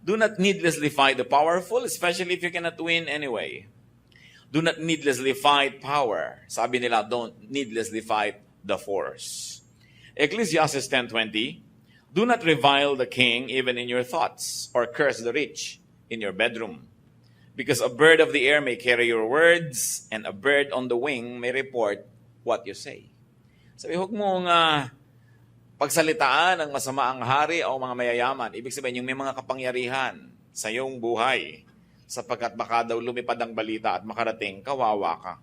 Do not needlessly fight the powerful, especially if you cannot win anyway. Do not needlessly fight power. Sabi nila, don't needlessly fight the force. Ecclesiastes 10:20, do not revile the king even in your thoughts, or curse the rich in your bedroom. Because a bird of the air may carry your words, and a bird on the wing may report what you say. Sabi, huwag mong pagsalitaan ng masama ang hari o mga mayayaman. Ibig sabihin, yung may mga kapangyarihan sa iyong buhay, sapagkat baka daw lumipad ang balita at makarating, kawawa ka.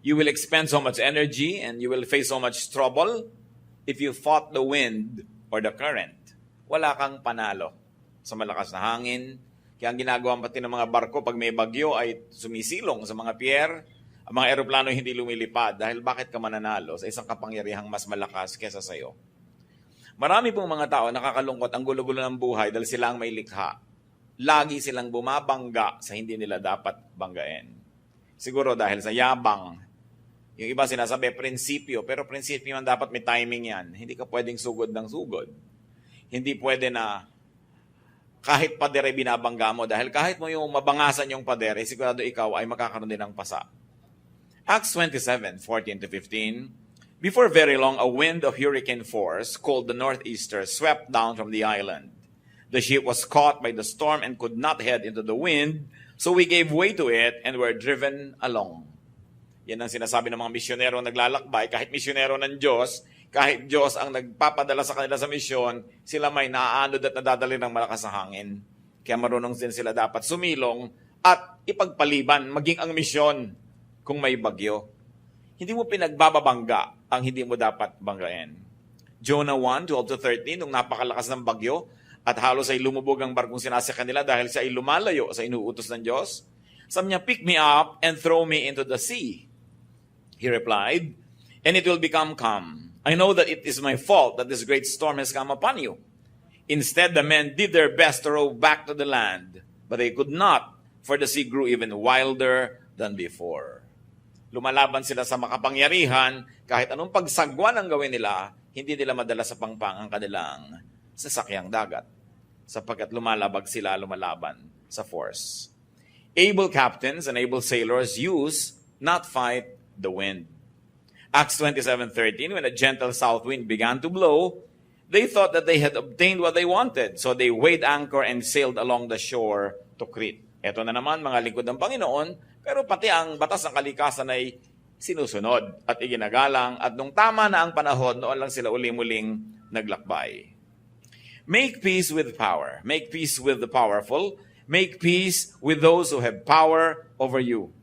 You will expend so much energy and you will face so much trouble if you fought the wind or the current. Wala kang panalo sa malakas na hangin. Kaya ang ginagawa pati ng mga barko pag may bagyo ay sumisilong sa mga pier. Ang mga eroplano hindi lumilipad dahil bakit ka mananalo sa isang kapangyarihang mas malakas kesa sa iyo? Marami pong mga tao nakakalungkot ang gulo-gulo ng buhay dahil sila ang may likha. Lagi silang bumabangga sa hindi nila dapat banggain. Siguro dahil sa yabang. Yung iba sinasabi, prinsipyo. Pero prinsipyo man dapat may timing yan. Hindi ka pwedeng sugod ng sugod. Hindi pwede na kahit padere binabangga mo. Dahil kahit mo yung mabangasan yung padere, sigurado ikaw ay makakaroon din ng pasa. Acts 27:14-15, before very long, a wind of hurricane force, called the Northeaster, swept down from the island. The ship was caught by the storm and could not head into the wind, so we gave way to it and were driven along. Yan ang sinasabi ng mga misyonero naglalakbay. Kahit misyonero ng Diyos, kahit Diyos ang nagpapadala sa kanila sa misyon, sila may naaanod at nadadali ng malakas na hangin. Kaya marunong din sila dapat sumilong at ipagpaliban, maging ang misyon kung may bagyo. Hindi mo pinagbababangga ang hindi mo dapat banggain. Jonah 1:12-13, nung napakalakas ng bagyo at halos ay lumubog ang barkong sinasakyan nila dahil siya ay lumalayo sa inuutos ng Diyos, sabi niya, pick me up and throw me into the sea. He replied, and it will become calm. I know that it is my fault that this great storm has come upon you. Instead, the men did their best to row back to the land, but they could not, for the sea grew even wilder than before. Lumalaban sila sa makapangyarihan, kahit anong pagsagwan ang gawin nila, hindi nila madala sa pangpang ang kanilang sasakyang dagat, sapagkat lumalaban sa force. Able captains and able sailors use, not fight, the wind. Acts 27:13, when a gentle south wind began to blow, they thought that they had obtained what they wanted, so they weighed anchor and sailed along the shore to Crete. Ito na naman, mga lingkod ng Panginoon, pero pati ang batas ng kalikasan ay sinusunod at iginagalang, at nung tama na ang panahon, noon lang sila uli-muling naglakbay. Make peace with power. Make peace with the powerful. Make peace with those who have power over you.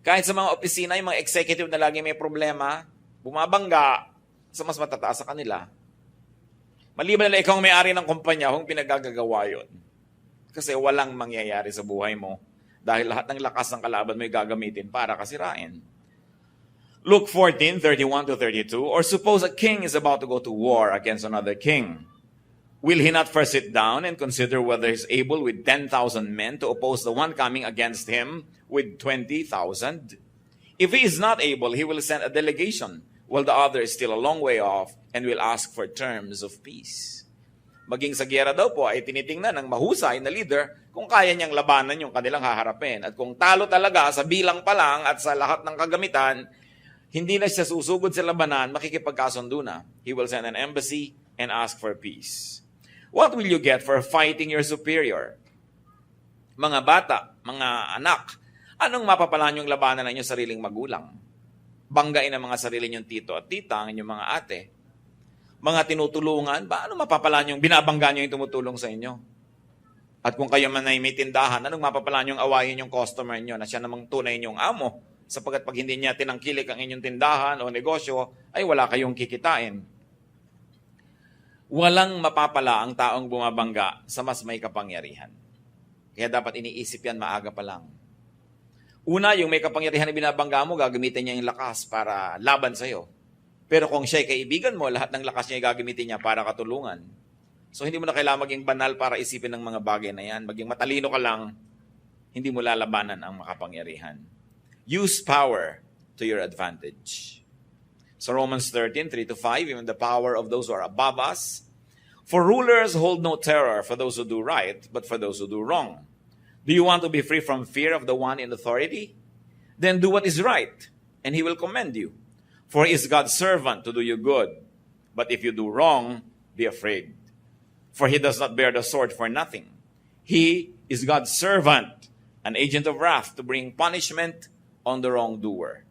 Kahit sa mga opisina, yung mga executive na lagi may problema, bumabangga sa mas matataas sa kanila. Maliban na ikaw ang may-ari ng kumpanya, kung pinagagagawa yun. Kasi walang mangyayari sa buhay mo. Dahil lahat ng lakas ng kalaban mo ay gagamitin para kasirain. Luke 14:31-32, or suppose a king is about to go to war against another king. Will he not first sit down and consider whether he is able with 10,000 men to oppose the one coming against him with 20,000? If he is not able, he will send a delegation, while the other is still a long way off, and will ask for terms of peace. Maging sa giyera daw po ay tinitingnan ng mahusay na leader kung kaya niyang labanan yung kanilang haharapin. At kung talo talaga sa bilang pa lang at sa lahat ng kagamitan, hindi na siya susugod sa labanan, makikipagkasundo na. He will send an embassy and ask for peace. What will you get for fighting your superior? Mga bata, mga anak, anong mapapalaan yung labanan ng inyong sariling magulang? Banggain ang mga sarili niyong tito at tita, ang inyong mga ate. Mga tinutulungan, paano mapapalaan yung binabangga niyo yung tumutulong sa inyo? At kung kayo man ay may tindahan, anong mapapalaan yung awayin yung customer niyo na siya namang tunay niyong amo? Sapagkat pag hindi niya tinangkilik ang inyong tindahan o negosyo, ay wala kayong kikitain. Walang mapapala ang taong bumabangga sa mas may kapangyarihan. Kaya dapat iniisip yan maaga pa lang. Una, yung may kapangyarihan na binabangga mo, gagamitin niya yung lakas para laban sa'yo. Pero kung siya'y kaibigan mo, lahat ng lakas niya gagamitin niya para katulungan. So hindi mo na kailangan maging banal para isipin ng mga bagay na yan. Maging matalino ka lang, hindi mo lalabanan ang makapangyarihan. Use power to your advantage. So Romans 13:3-5, even the power of those who are above us, For rulers hold no terror for those who do right, but for those who do wrong. Do you want to be free from fear of the one in authority? Then do what is right, and he will commend you. For he is God's servant to do you good. But if you do wrong, be afraid. For he does not bear the sword for nothing. He is God's servant, an agent of wrath to bring punishment on the wrongdoer.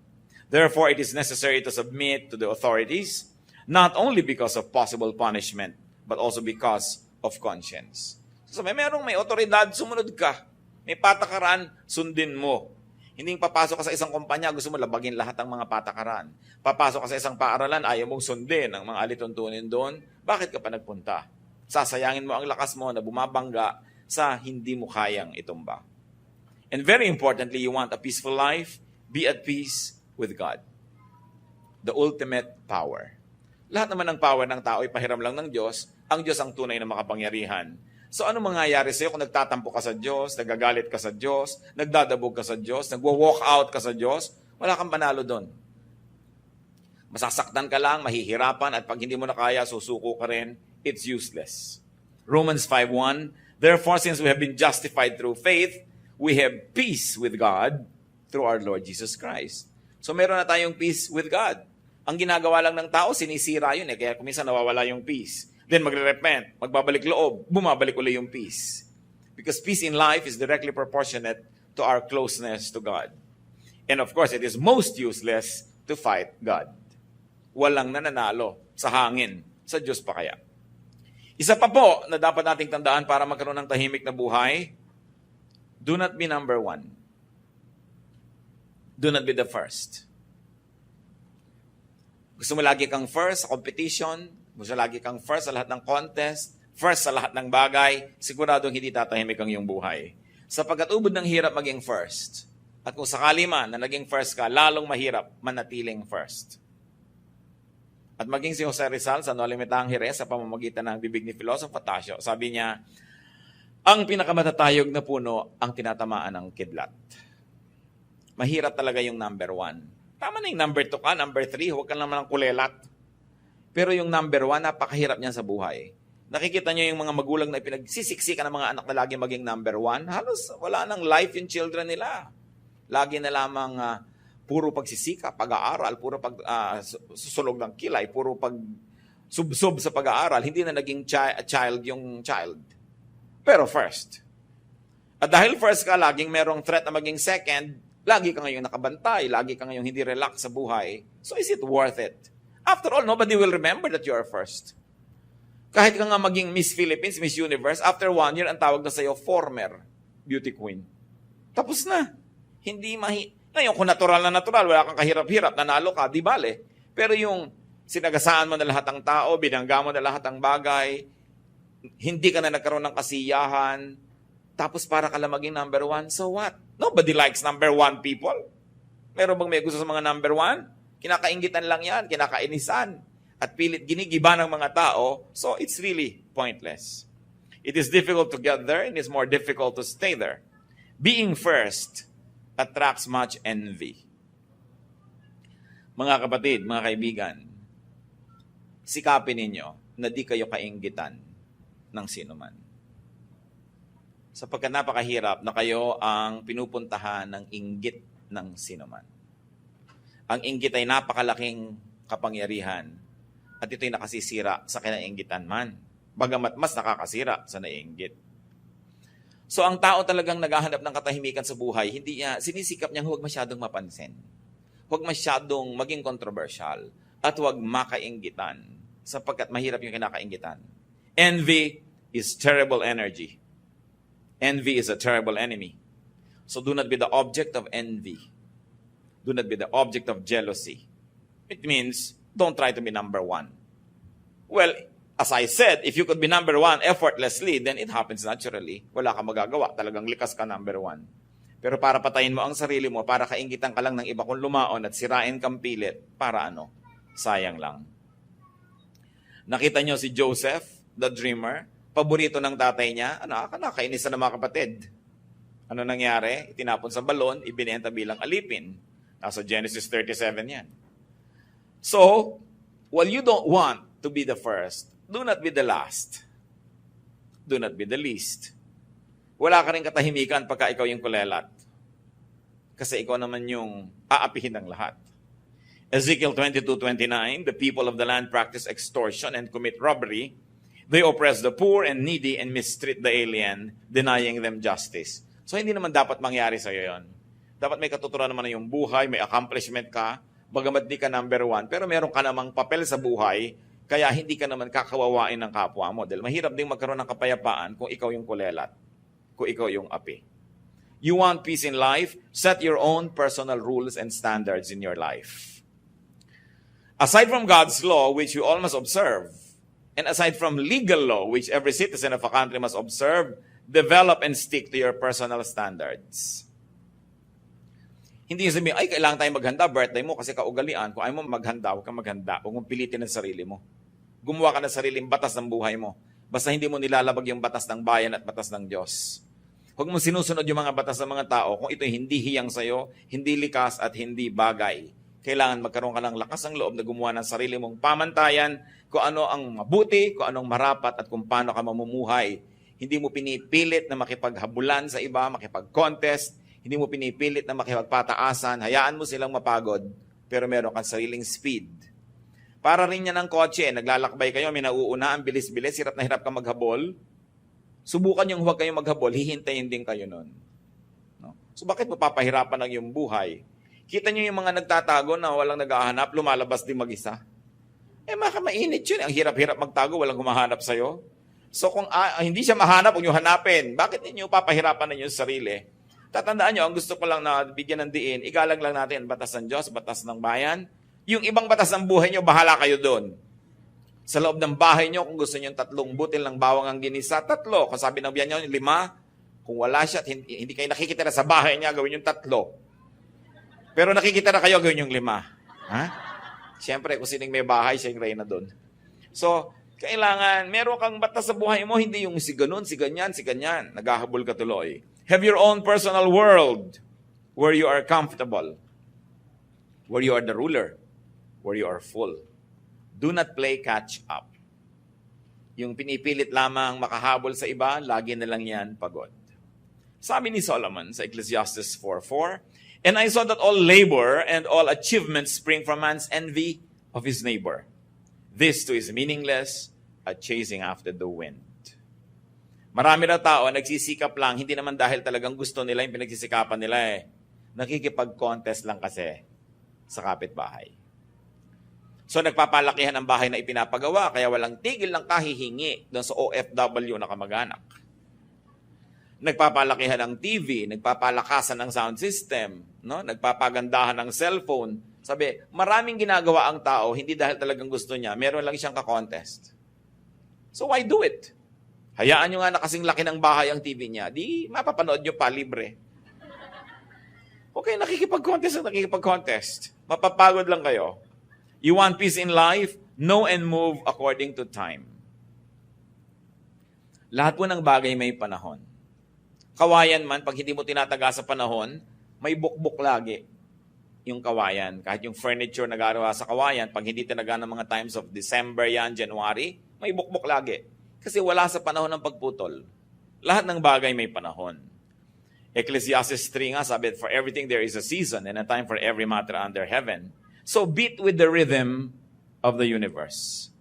Therefore, it is necessary to submit to the authorities, not only because of possible punishment, but also because of conscience. So may otoridad, sumunod ka. May patakaran, sundin mo. Hindi papasok ka sa isang kumpanya, gusto mo labagin lahat ng mga patakaran. Papasok ka sa isang paaralan, ayaw mong sundin ang mga alituntunin doon. Bakit ka pa nagpunta? Sasayangin mo ang lakas mo na bumabangga sa hindi mo kayang itumba. And very importantly, you want a peaceful life, be at peace with God. The ultimate power. Lahat naman ng power ng tao ay pahiram lang ng Diyos. Ang Diyos ang tunay na makapangyarihan. So ano mangyayari sa'yo kung nagtatampo ka sa Diyos, nagagalit ka sa Diyos, nagdadabog ka sa Diyos, nagwo-walk out ka sa Diyos? Wala kang panalo doon. Masasaktan ka lang, mahihirapan, at pag hindi mo na kaya, susuko ka rin. It's useless. Romans 5:1, therefore, since we have been justified through faith, we have peace with God through our Lord Jesus Christ. So meron na tayong peace with God. Ang ginagawa lang ng tao, sinisira yun kaya kuminsan nawawala yung peace. Then magre-repent, magbabalik loob, bumabalik uli yung peace. Because peace in life is directly proportionate to our closeness to God. And of course, it is most useless to fight God. Walang nananalo sa hangin, sa Diyos pa kaya. Isa pa po na dapat nating tandaan para magkaroon ng tahimik na buhay, do not be number one. Do not be the first. Gusto mo lagi kang first sa competition, gusto lagi kang first sa lahat ng contest, first sa lahat ng bagay, siguradong hindi tatahimik ang iyong buhay. Sapagkat ubod ng hirap maging first. At kung sakali man na naging first ka, lalong mahirap manatiling first. At maging si Jose Rizal sa No Limitahang Hires sa pamamagitan ng bibig ni Filosofo Tasio, sabi niya, ang pinakamatatayog na puno ang tinatamaan ng kidlat. Mahirap talaga yung number one. Tama na yung number 2 ka, number 3, huwag ka naman ng kulelat. Pero yung number 1, napakahirap niyan sa buhay. Nakikita niyo yung mga magulang na pinagsisiksikan ng mga anak na lagi maging number 1, halos wala nang life yung children nila. Lagi na lamang puro pagsisika, pag-aaral, puro susulog ng kilay, puro pag-subsob sa pag-aaral, hindi na naging child yung child. Pero first. At dahil first ka, laging merong threat na maging second, lagi ka ngayong nakabantay, lagi ka ngayong hindi relax sa buhay. So is it worth it? After all, nobody will remember that you are first. Kahit ka nga maging Miss Philippines, Miss Universe, after 1 year, ang tawag na sa'yo, former beauty queen. Tapos na. Hindi ngayon, kung natural na natural, wala kang kahirap-hirap, nanalo ka, di bale. Pero yung sinagasaan mo na lahat ng tao, binangga mo na lahat ng bagay, hindi ka na nagkaroon ng kasiyahan, tapos para ka lang maging number 1, so what? Nobody likes number 1 people. Meron bang may gusto sa mga number 1? Kinakaingitan lang yan, kinakainisan. At pilit ginigiba ng mga tao, so it's really pointless. It is difficult to get there and it's more difficult to stay there. Being first attracts much envy. Mga kapatid, mga kaibigan, sikapin ninyo na di kayo kainggitan ng sinuman. Sapagkat napakahirap na kayo ang pinupuntahan ng inggit ng sinuman. Ang inggit ay napakalaking kapangyarihan at ito'y nakasisira sa kinainggitan man. Bagamat mas nakakasira sa naiinggit. So ang tao talagang naghahanap ng katahimikan sa buhay, hindi niya, sinisikap niyang huwag masyadong mapansin. Huwag masyadong maging controversial at huwag makainggitan sapagkat mahirap yung kinakainggitan. Envy is terrible energy. Envy is a terrible enemy. So do not be the object of envy. Do not be the object of jealousy. It means, don't try to be number 1. Well, as I said, if you could be number 1 effortlessly, then it happens naturally. Wala kang magagawa. Talagang likas ka number 1. Pero para patayin mo ang sarili mo, para kainggitan ka lang ng iba kung lumaon at sirain kang pilit, para ano? Sayang lang. Nakita nyo si Joseph, the dreamer, paborito ng tatay niya, nakakainis na ng mga kapatid. Ano nangyari? Itinapon sa balon, ibinenta bilang alipin. Nasa Genesis 37 yan. So, while you don't want to be the first, do not be the last. do not be the least. Wala ka rin katahimikan pagka ikaw yung kulelat. Kasi ikaw naman yung aapihin ng lahat. Ezekiel 22:29, the people of the land practice extortion and commit robbery. They oppress the poor and needy and mistreat the alien, denying them justice. So hindi naman dapat mangyari sa'yo yon. Dapat may katuturan naman na yung buhay, may accomplishment ka, bagamat di ka number one, pero meron ka namang papel sa buhay, kaya hindi ka naman kakawawain ng kapwa mo. Dahil mahirap ding magkaroon ng kapayapaan kung ikaw yung kulelat, kung ikaw yung api. You want peace in life? Set your own personal rules and standards in your life. Aside from God's law, which you all must observe, and aside from legal law, which every citizen of a country must observe, develop and stick to your personal standards. Hindi yung sabihin, ay, kailangan tayong maghanda, birthday mo, kasi kaugalian. Kung ayaw mo maghanda, huwag kang maghanda. Huwag mong pilitin ang sarili mo. Gumawa ka ng sariling batas ng buhay mo. Basta hindi mo nilalabag yung batas ng bayan at batas ng Diyos. Huwag mong sinusunod yung mga batas ng mga tao kung ito'y hindi hiyang sa'yo, hindi likas at hindi bagay. Kailangan magkaroon ka ng lakas ng loob na gumawa ng sarili mong pamantayan kung ano ang mabuti, kung anong marapat at kung paano ka mamumuhay. Hindi mo pinipilit na makipaghabulan sa iba, makipag-contest. Hindi mo pinipilit na makipagpataasan. Hayaan mo silang mapagod, pero meron kang sariling speed. Para rin yan ng kotse, naglalakbay kayo, may nauuna, ang bilis-bilis, hirap na hirap ka maghabol. Subukan yung huwag kayong maghabol, hihintayin din kayo nun. No? So bakit mo papahirapan ang iyong buhay? Kita nyo yung mga nagtatago na walang nag-ahanap, lumalabas din mag-isa. Mainit yun. Ang hirap-hirap magtago, walang humahanap sa'yo. So kung hindi siya mahanap, huwag nyo hanapin. Bakit ninyo papahirapan ninyo sa sarili? Tatandaan nyo, ang gusto ko lang na bigyan ng diin, igalang lang natin batas ng Diyos, batas ng bayan. Yung ibang batas ng buhay nyo, bahala kayo doon. Sa loob ng bahay nyo, kung gusto nyo 3 butil ng bawang ang ginisa, 3. Kung sabi ng biyan nyo, 5. Kung wala siya at hindi kayo nakikitira sa bahay niya, gawin yung 3. Pero nakikitira kayo, gawin yung 5. Ha? Siyempre, kung sining may bahay, siya yung reyna doon. So, kailangan, meron kang batas sa buhay mo, hindi yung si ganun, si ganyan, si ganyan. Naghahabol ka tuloy. Have your own personal world where you are comfortable, where you are the ruler, where you are full. Do not play catch up. Yung pinipilit lamang makahabol sa iba, lagi na lang yan pagod. Sabi ni Solomon sa Ecclesiastes 4:4, and I saw that all labor and all achievements spring from man's envy of his neighbor. This too is meaningless, a chasing after the wind. Marami na tao nagsisikap lang, hindi naman dahil talagang gusto nila yung pinagsisikapan nila eh. Nakikipag-contest lang kasi sa kapitbahay. So nagpapalakihan ang bahay na ipinapagawa, kaya walang tigil ng kahihingi doon sa OFW na kamag-anak. Nagpapalakihan ng TV, nagpapalakasan ng sound system, no? Nagpapagandahan ng cellphone. Sabi, maraming ginagawa ang tao, hindi dahil talagang gusto niya, meron lang siyang ka-contest. So why do it? Hayaan nyo nga na kasing laki ng bahay ang TV niya, di mapapanood nyo pa, libre. Okay, nakikipag-contest. Mapapagod lang kayo. You want peace in life? Know and move according to time. Lahat po ng bagay may panahon. Kawayan man, pag hindi mo tinataga sa panahon, may bukbuk lagi yung kawayan. Kahit yung furniture na gagawa sa kawayan, pag hindi tinaga ng mga times of December yan, January, may bukbuk lagi. Kasi wala sa panahon ng pagputol. Lahat ng bagay may panahon. Ecclesiastes 3 nga, sabi, for everything there is a season and a time for every matter under heaven. So beat with the rhythm of the universe.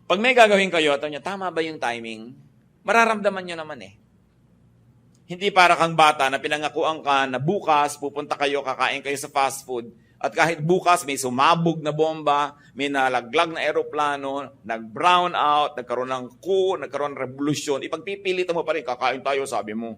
Pag may gagawin kayo, tama ba yung timing? Mararamdaman nyo naman eh. Hindi para kang bata na pinangakuan ka na bukas, pupunta kayo, kakain kayo sa fast food, at kahit bukas may sumabog na bomba, may nalaglag na eroplano, nag-brown out, nagkaroon ng coup, nagkaroon ng revolusyon, ipagpipilit mo pa rin, kakain tayo, sabi mo.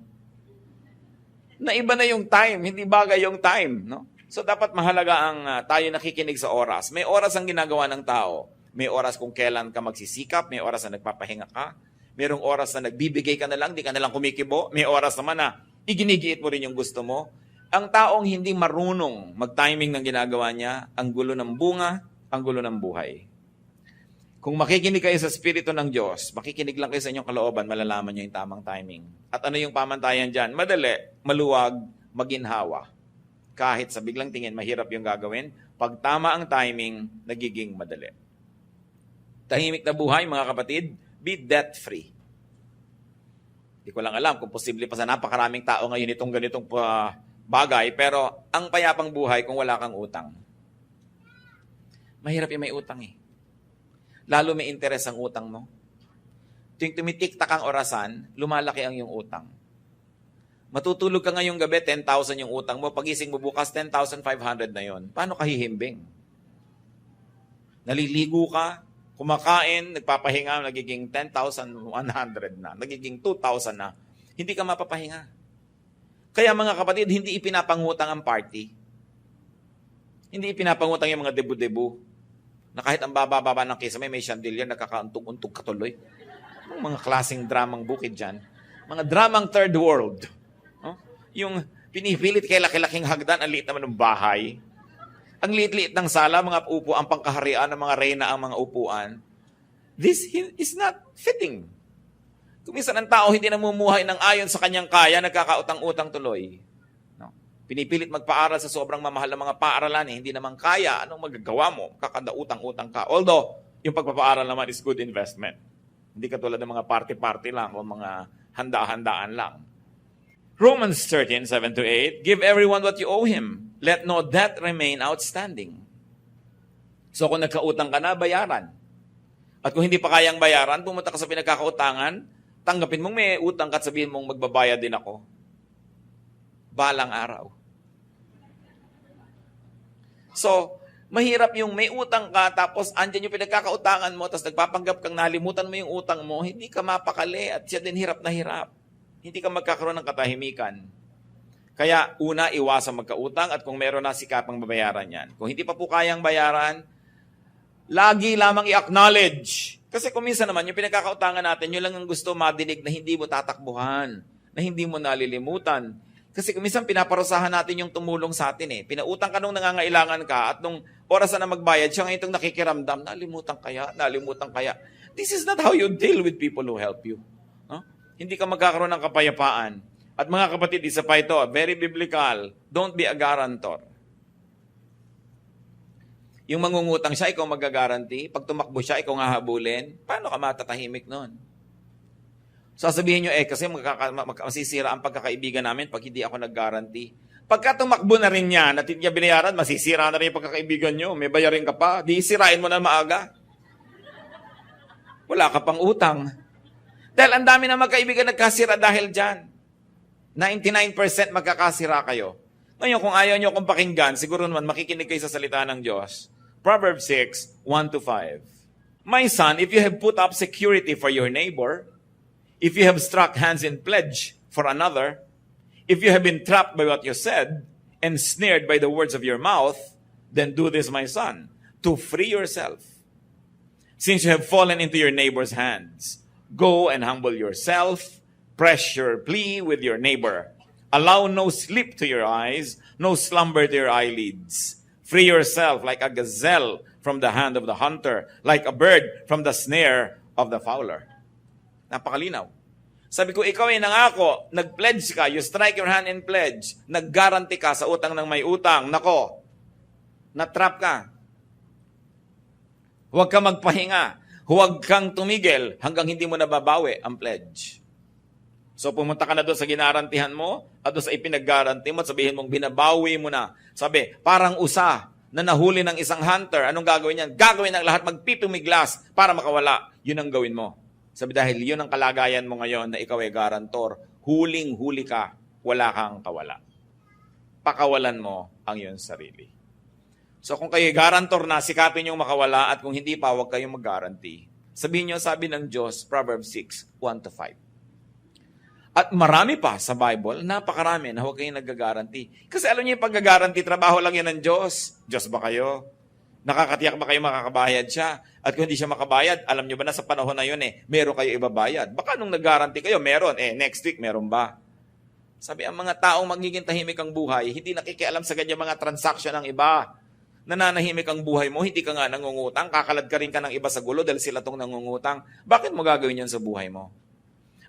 Naiba na yung time, hindi bagay yung time. No? So dapat mahalaga ang tayo nakikinig sa oras. May oras ang ginagawa ng tao. May oras kung kailan ka magsisikap, may oras na nagpapahinga ka, mayroong oras na nagbibigay ka na lang, di ka na lang kumikibo, may oras naman na iginigiit mo rin yung gusto mo. Ang taong hindi marunong mag-timing ng ginagawa niya, ang gulo ng bunga, ang gulo ng buhay. Kung makikinig kayo sa Espiritu ng Diyos, makikinig lang kayo sa inyong kalooban, malalaman niyo yung tamang timing. At ano yung pamantayan dyan? Madali, maluwag, maginhawa. Kahit sa biglang tingin, mahirap yung gagawin. Pag tama ang timing, nagiging madali. Tahimik na buhay, mga kapatid, be debt-free. Hindi ko lang alam kung posible pa sa napakaraming tao ngayon itong ganitong bagay, pero ang payapang buhay kung wala kang utang. Mahirap yung may utang eh. Lalo may interes ang utang mo. Tuwing tumitiktak ang orasan, lumalaki ang iyong utang. Matutulog ka ngayong gabi, 10,000 yung utang mo. Pagising mo bukas, 10,500 na yon. Paano ka hihimbing? Naliligo ka, kumakain, nagpapahinga, nagiging 10,100 na, nagiging 2,000 na. Hindi ka mapapahinga. Kaya mga kapatid, hindi ipinapangutang ang party. Hindi ipinapangutang yung mga debu-debu. Na kahit ang baba-baba ng kisame, may chandelier, nagkakauntog-untog katuloy. Mga klaseng dramang bukid dyan. Mga dramang third world. Yung pinipilit kay laki-laking hagdan, ang liit naman ng bahay. Ang liit-liit ng sala, mga upo, ang pangkaharian ng mga reyna ang mga upuan. This is not fitting. Kung minsan ang tao hindi namumuhay ng ayon sa kanyang kaya, nagkakautang-utang tuloy. No? Pinipilit magpaaral sa sobrang mamahal ng mga paaralan, hindi naman kaya, anong magagawa mo? Kakadautang-utang ka. Although, yung pagpapaaral naman is good investment. Hindi katulad ng mga party-party lang o mga handa-handaan lang. Romans 13:7-8, give everyone what you owe him. Let no debt remain outstanding. So kung nagkautang ka na, bayaran. At kung hindi pa kayang bayaran, pumunta ka sa pinagkakautangan, tanggapin mong may utang ka at sabihin mong magbabayad din ako. Balang araw. So, mahirap yung may utang ka, tapos andyan yung pinagkakautangan mo, tapos nagpapanggap kang nalimutan mo yung utang mo, hindi ka mapakali at siya din hirap na hirap. Hindi ka magkakaroon ng katahimikan. Kaya, una, iwasang magkautang at kung meron na, sikapang babayaran yan. Kung hindi pa po kayang bayaran, lagi lamang i-acknowledge. Kasi kung minsan naman, yung pinagkakautangan natin, yun lang ang gusto madinig na hindi mo tatakbuhan, na hindi mo nalilimutan. Kasi kung minsan pinaparusahan natin yung tumulong sa atin eh. Pinautang ka nung nangangailangan ka at nung oras na magbayad, siya ngayon itong nakikiramdam, nalimutan kaya. This is not how you deal with people who help you. Huh? Hindi ka magkakaroon ng kapayapaan. At mga kapatid, isa pa ito, very biblical, don't be a guarantor. Yung mangungutang siya, ikaw magagaranti. Pag tumakbo siya, ikaw nga habulin. Paano ka matatahimik nun? Sasabihin nyo, kasi masisira ang pagkakaibigan namin pag hindi ako nag-guarantee. Pagka tumakbo na rin niya, natin niya binayaran, masisira na rin yung pagkakaibigan nyo. May bayarin ka pa. Di sirain mo na maaga. Wala ka pang utang. Dahil ang dami na magkaibigan nagkasira dahil dyan. 99% magkakasira kayo. Ngayon, kung ayaw nyo akong pakinggan, siguro naman makikinig kayo sa salita ng Diyos. Proverbs 6:1-5. My son, if you have put up security for your neighbor, if you have struck hands in pledge for another, if you have been trapped by what you said, and snared by the words of your mouth, then do this, my son, to free yourself. Since you have fallen into your neighbor's hands, go and humble yourself, press your plea with your neighbor. Allow no sleep to your eyes, no slumber to your eyelids. Free yourself like a gazelle from the hand of the hunter, like a bird from the snare of the fowler. Napakalinaw. Sabi ko, ikaw ay nangako, nag-pledge ka, you strike your hand in pledge, nag-guarantee ka sa utang ng may utang, nako, na-trap ka. Huwag ka magpahinga, huwag kang tumigil hanggang hindi mo nababawi ang pledge. So pumunta ka na doon sa ginarantihan mo at doon sa ipinag-guarantee mo at sabihin mong binabawi mo na. Sabi, parang usa na nahuli ng isang hunter. Anong gagawin yan? Gagawin ng lahat, magpipumiglas para makawala. Yun ang gawin mo. Sabi dahil yun ang kalagayan mo ngayon na ikaw ay garantor. Huling-huli ka, wala kang kawala. Pakawalan mo ang iyong sarili. So kung kayo garantor na, sikapin yung makawala at kung hindi pa, huwag kayong mag-guarantee. Sabihin nyo, sabi ng Diyos, Proverbs 6:1-5. At marami pa sa Bible, napakarami na huwag kayong nag-guarantee. Kasi alam niyo yung pag-guarantee, trabaho lang yan ng Diyos. Diyos ba kayo? Nakakatiyak ba kayo makakabayad siya? At kung hindi siya makabayad, alam niyo ba na sa panahon na yun meron kayo ibabayad? Baka nung nag-guarantee kayo, meron. Next week, meron ba? Sabi, ang mga taong magiging tahimik ang buhay, hindi nakikialam sa ganyan mga transaction ng iba. Nananahimik ang buhay mo, hindi ka nga nangungutang, kakalad ka rin ka ng iba sa gulo dahil sila tong nangungutang. Bakit mo gagawin yan sa buhay mo?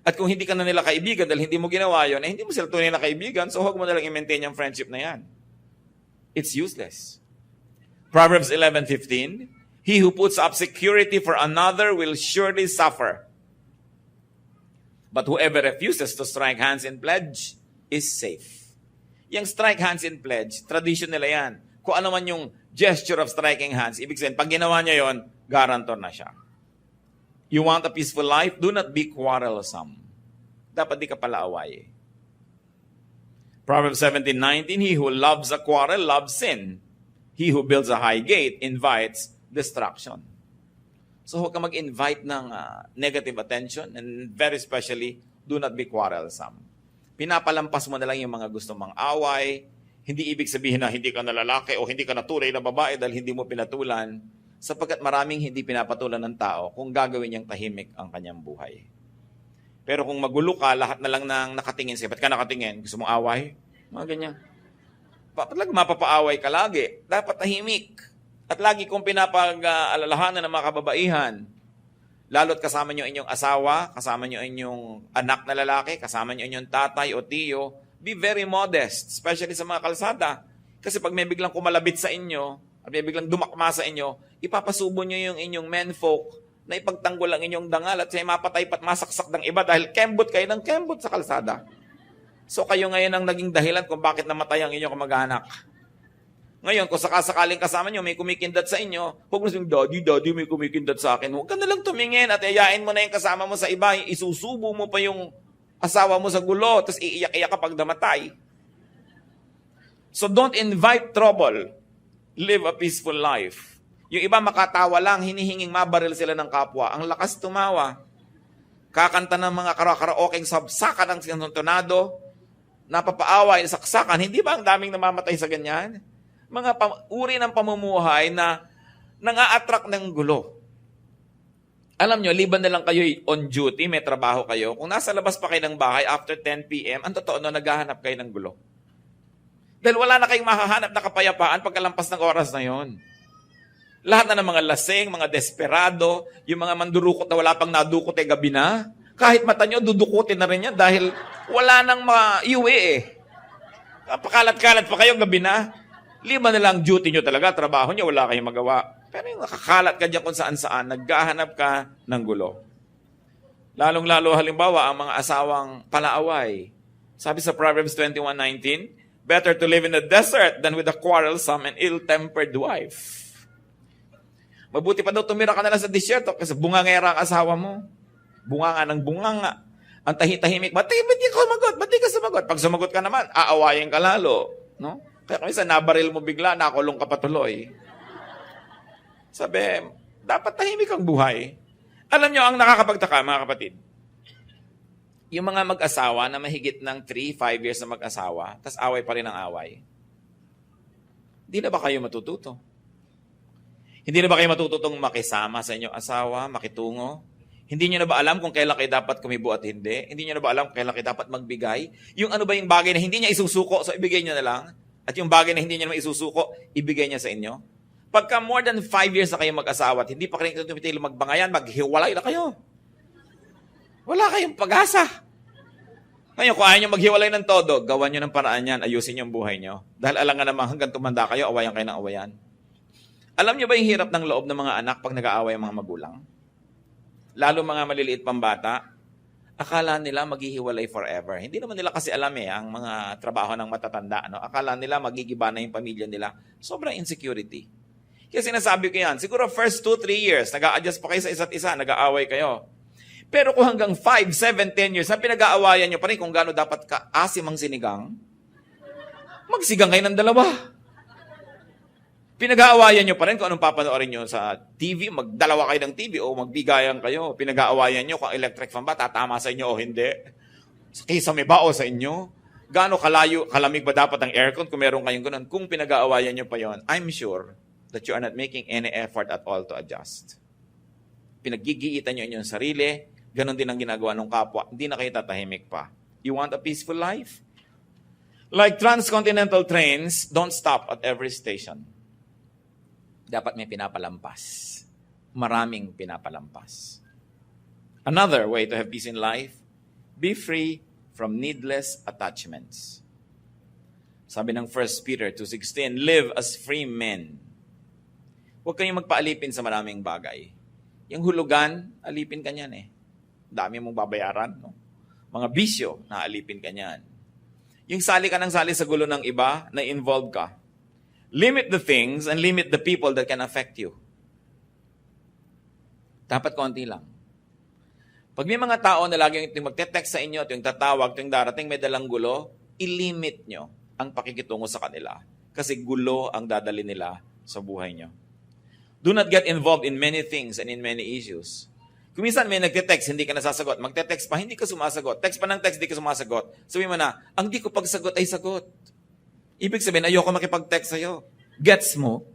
At kung hindi ka na nila kaibigan dahil hindi mo ginawa yun, hindi mo sila tunay na kaibigan, so huwag mo nalang i-maintain yung friendship na yan. It's useless. Proverbs 11:15, he who puts up security for another will surely suffer. But whoever refuses to strike hands in pledge is safe. Yung strike hands in pledge, tradition nila yan. Kung ano man yung gesture of striking hands, ibig sabihin, pag ginawa niya yon, guarantor na siya. You want a peaceful life? Do not be quarrelsome. Dapat di ka pala away. Proverbs 17:19, he who loves a quarrel loves sin. He who builds a high gate invites destruction. So huwag ka mag-invite ng negative attention, and very especially, do not be quarrelsome. Pinapalampas mo na lang yung mga gusto mong away. Hindi ibig sabihin na hindi ka na lalaki o hindi ka na tunay na babae dahil hindi mo pinatulan, sapagkat maraming hindi pinapatulan ng tao kung gagawin niyang tahimik ang kanyang buhay. Pero kung magulo ka, lahat na lang nang nakatingin sa'yo. Ba't ka nakatingin? Gusto mong away? Mga ganyan. Talagang mapapaaway ka lagi. Dapat tahimik. At lagi kong pinapag-alalahanan ng mga kababaihan, lalo't kasama nyo inyong asawa, kasama nyo inyong anak na lalaki, kasama nyo inyong tatay o tiyo, be very modest, especially sa mga kalsada. Kasi pag may biglang kumalabit sa inyo, at may biglang dumakma sa inyo, ipapasubo nyo yung inyong menfolk na ipagtanggol ang inyong dangal at siya mapatay pat masaksak ng iba dahil kembot kayo ng kembot sa kalsada. So kayo ngayon ang naging dahilan kung bakit namatay ang inyong kamag-anak. Ngayon, kung sakasakaling kasama nyo, may kumikindat sa inyo, huwag mo sabihin, Daddy, may kumikindat sa akin. Huwag ka na lang tumingin at ayain mo na yung kasama mo sa iba. Isusubo mo pa yung asawa mo sa gulo, tapos iiyak-iyak kapag namatay. So don't invite trouble. Live a peaceful life. Yung iba makatawa lang, hinihinging mabaril sila ng kapwa. Ang lakas tumawa. Kakanta ng mga karaokeing sabsakan ng sinuntonado, napapaaway, saksakan. Hindi ba ang daming namamatay sa ganyan? Mga uri ng pamumuhay na nang-a-attract ng gulo. Alam nyo, liban na lang kayo on duty, may trabaho kayo. Kung nasa labas pa kayo ng bahay after 10 p.m., ang totoo no, naghahanap kayo ng gulo. Dahil wala na kayong mahahanap na kapayapaan pagkalampas ng oras na yon. Lahat na ng mga lasing, mga desperado, yung mga mandurukot na wala pang nadukot gabi na, kahit mata nyo, dudukutin na rin yan dahil wala nang maiuwi eh. Pakalat-kalat pa kayo gabi na. Liban na lang duty nyo talaga, trabaho nyo, wala kayong magawa. Pero yung nakakalat ka dyan kung saan-saan, naghahanap ka ng gulo. Lalong-lalo halimbawa, ang mga asawang palaaway. Sabi sa Proverbs 21:19, better to live in the desert than with a quarrelsome and ill-tempered wife. Mabuti pa daw tumira ka na lang sa disyerto kasi bungangera ang asawa mo. Bunganga ng bunganga. Ang tahimik, ba't di ka sumagot? Ba't di ka sumagot? Pag sumagot ka naman, aawayin ka lalo. No? Kaya kung isa, nabaril mo bigla, nakulong ka patuloy. Sabi, dapat tahimik ang buhay. Alam nyo, ang nakakapagtaka, mga kapatid, yung mga mag-asawa na mahigit ng 3-5 years na mag-asawa, tas away pa rin ang away, hindi na ba kayo matututo? Hindi na ba kayo matututong makisama sa inyong asawa, makitungo? Hindi nyo na ba alam kung kailan kayo dapat kumibo at hindi? Hindi nyo na ba alam kung kailan kayo dapat magbigay? Yung ano ba yung bagay na hindi niya isusuko, so ibigay nyo na lang? At yung bagay na hindi niya naman isusuko, ibigay niya sa inyo? Pagka more than 5 years na kayo mag-asawa at hindi pa kayo tumitili magbangayan, maghiwalay na kayo. Wala kayong pag-asa. Ngayon, kung ayaw nyo maghiwalay ng todo, gawan nyo ng paraan yan, ayusin yung buhay nyo. Dahil alam nga naman, hanggang tumanda kayo, awayan kayo ng awayan. Alam nyo ba yung hirap ng loob ng mga anak pag nag-aaway ang mga magulang? Lalo mga maliliit pang bata, akala nila maghihiwalay forever. Hindi naman nila kasi alam ang mga trabaho ng matatanda. No? Akala nila magigiba na yung pamilya nila. Sobrang insecurity. Kaya sinasabi ko yan, siguro first 2-3 years, nag-a-adjust pa kayo sa isa't isa, nag-aaway kayo. Pero kung hanggang 5, 7, 10 years, na pinag-aawayan nyo pa rin kung gaano dapat ka-asim ang sinigang, magsigang kayo ng dalawa. Pinag-aawayan nyo pa rin kung anong papanoorin nyo sa TV, magdalawa kayo ng TV o magbigayan kayo. Pinag-aawayan nyo kung electric fan ba, tatama sa inyo o hindi. Kaysa may bao sa inyo. Gaano kalamig ba dapat ang aircon kung meron kayong ganun? Kung pinag-aawayan nyo pa yon, I'm sure that you are not making any effort at all to adjust. Pinaggigiitan nyo inyong sarili, ganun din ang ginagawa ng kapwa. Hindi na kayo tatahimik pa. You want a peaceful life? Like transcontinental trains, don't stop at every station. Dapat may pinapalampas. Maraming pinapalampas. Another way to have peace in life, be free from needless attachments. Sabi ng 1 Peter 2:16, live as free men. Huwag kayong magpaalipin sa maraming bagay. Yung hulugan, alipin ka niyan Dami mong babayaran. No? mga bisyo, naalipin ka niyan. Yung sali ka ng sali sa gulo ng iba, na-involve ka. Limit the things and limit the people that can affect you. Dapat konti lang. Pag may mga tao na laging magte-text sa inyo, yung tatawag, yung darating may dalang gulo, ilimit nyo ang pakikitungo sa kanila. Kasi gulo ang dadali nila sa buhay nyo. Do not get involved in many things and in many issues. Kung minsan may nagte-text, hindi ka nasasagot. Magte-text pa, hindi ka sumasagot. Text pa ng text, hindi ka sumasagot. Sabihin mo na, ang di ko pagsagot ay sagot. Ibig sabihin, ayoko makipag-text sa'yo. Gets mo?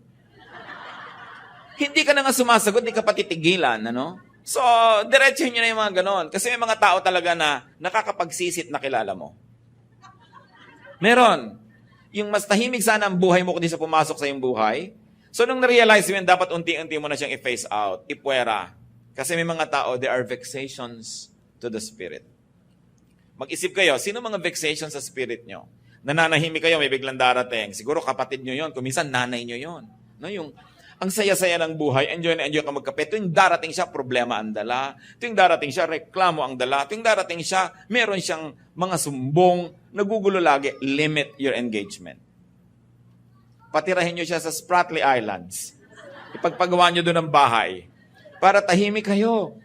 Hindi ka na nga sumasagot, hindi ka patitigilan, ano? So, diretso nyo na yung mga ganon. Kasi may mga tao talaga na nakakapagsisit na kilala mo. Meron. Yung mas tahimik sana ang buhay mo kundi sa pumasok sa iyong buhay. So, nung na-realize mo yun, dapat unti-unti mo na siyang i-face out, ipuwera. Kasi may mga tao, there are vexations to the spirit. Mag-isip kayo, sino mga vexations sa spirit nyo? Nananahimik kayo, may biglang darating. Siguro kapatid nyo yon, kung minsan nanay nyo yon. No, yung ang saya-saya ng buhay, enjoy na enjoy ka magkape. Tuwing darating siya, problema ang dala. Tuwing darating siya, reklamo ang dala. Tuwing darating siya, meron siyang mga sumbong, nagugulo lagi. Limit your engagement. Patirahin nyo siya sa Spratly Islands. Ipagpagawa nyo doon ng bahay. Para tahimik kayo.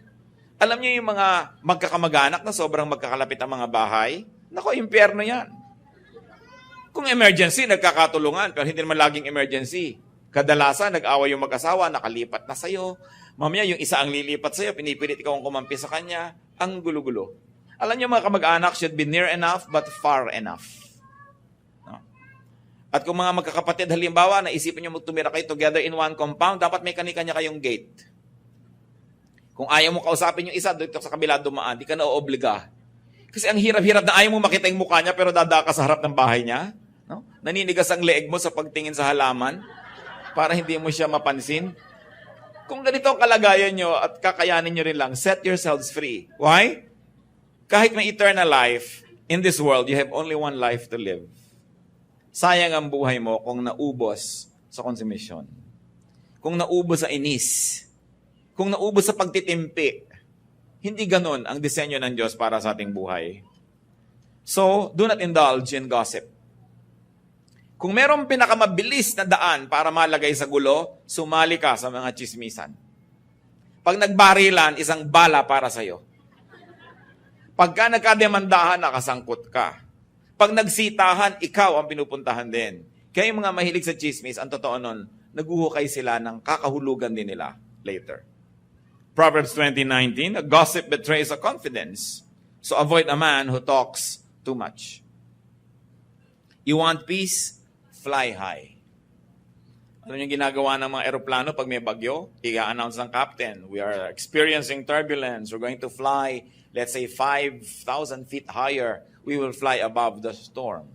Alam niyo yung mga magkakamag-anak na sobrang magkakalapit ang mga bahay? Nako, impyerno yan. Kung emergency, nagkakatulungan, pero hindi naman laging emergency. Kadalasan, nag-away yung mag-asawa, nakalipat na sa'yo. Mamaya, yung isa ang lilipat sa'yo, pinipilit ikaw ang kumampi sa kanya. Ang gulo-gulo. Alam niyo, mga kamag-anak should be near enough, but far enough. No? At kung mga magkakapatid, halimbawa, naisipin niyo tumira kayo together in one compound, dapat may kanya-kanya kayong gate. Kung ayaw mo kausapin yung isa, dito sa kabila dumaan, di ka na oobliga. Kasi ang hirap-hirap na ayaw mo makita yung mukha niya, pero dada ka sa harap ng bahay niya. No? Naninigas ang leeg mo sa pagtingin sa halaman para hindi mo siya mapansin. Kung ganito ang kalagayan nyo at kakayanin nyo rin lang, set yourselves free. Why? Kahit may eternal life, in this world, you have only one life to live. Sayang ang buhay mo kung naubos sa konsumisyon. Kung naubos sa inis. Kung naubos sa pagtitimpi, hindi ganon ang disenyo ng Diyos para sa ating buhay. So, do not indulge in gossip. Kung merong pinakamabilis na daan para malagay sa gulo, sumali ka sa mga chismisan. Pag nagbarilan, isang bala para sa'yo. Pagka nagkademandahan, nakasangkot ka. Pag nagsitahan, ikaw ang pinupuntahan din. Kaya yung mga mahilig sa chismis, ang totoo nun, naguhukay sila ng kakahulugan din nila later. Proverbs 20:19, a gossip betrays a confidence. So avoid a man who talks too much. You want peace? Fly high. Ano yung ginagawa ng mga eroplano pag may bagyo? I-announce ng captain, we are experiencing turbulence. We're going to fly, let's say, 5,000 feet higher. We will fly above the storm.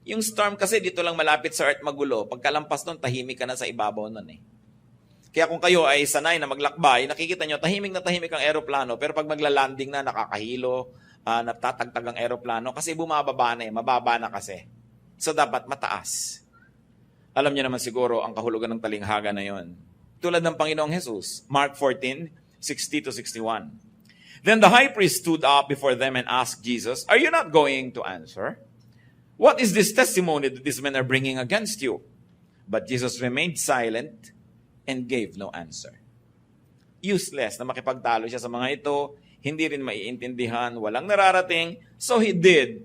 Yung storm kasi dito lang malapit sa earth magulo. Pagkalampas nun, tahimik ka na sa ibabaw nun eh. Kaya kung kayo ay sanay na maglakbay, nakikita nyo, tahimik na tahimik ang eroplano. Pero pag magla-landing na, nakakahilo, natatagtag ang eroplano. Kasi bumababa na eh, mababa na kasi. So dapat mataas. Alam niyo naman siguro ang kahulugan ng talinghaga na yon. Tulad ng Panginoong Jesus, Mark 14:60-61. Then the high priest stood up before them and asked Jesus, "Are you not going to answer? What is this testimony that these men are bringing against you?" But Jesus remained silent and gave no answer. Useless na makipagtalo siya sa mga ito, hindi rin maiintindihan, walang nararating, so he did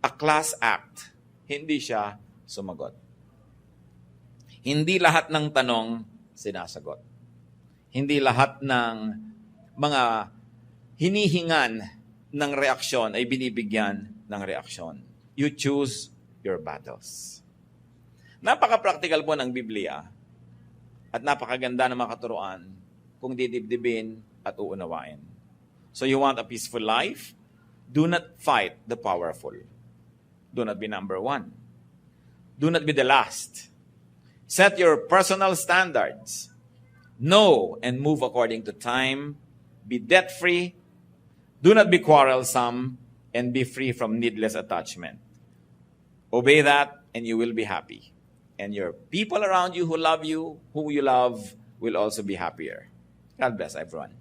a class act. Hindi siya sumagot. Hindi lahat ng tanong sinasagot. Hindi lahat ng mga hinihingan ng reaksyon ay binibigyan ng reaksyon. You choose your battles. Napaka-practical po ng Biblia at napakaganda ng mga katuruan kung didibdibin at uunawain. So you want a peaceful life? Do not fight the powerful. Do not be number one. Do not be the last. Set your personal standards. Know and move according to time. Be debt-free. Do not be quarrelsome. And be free from needless attachment. Obey that and you will be happy. And your people around you who love you, who you love, will also be happier. God bless everyone.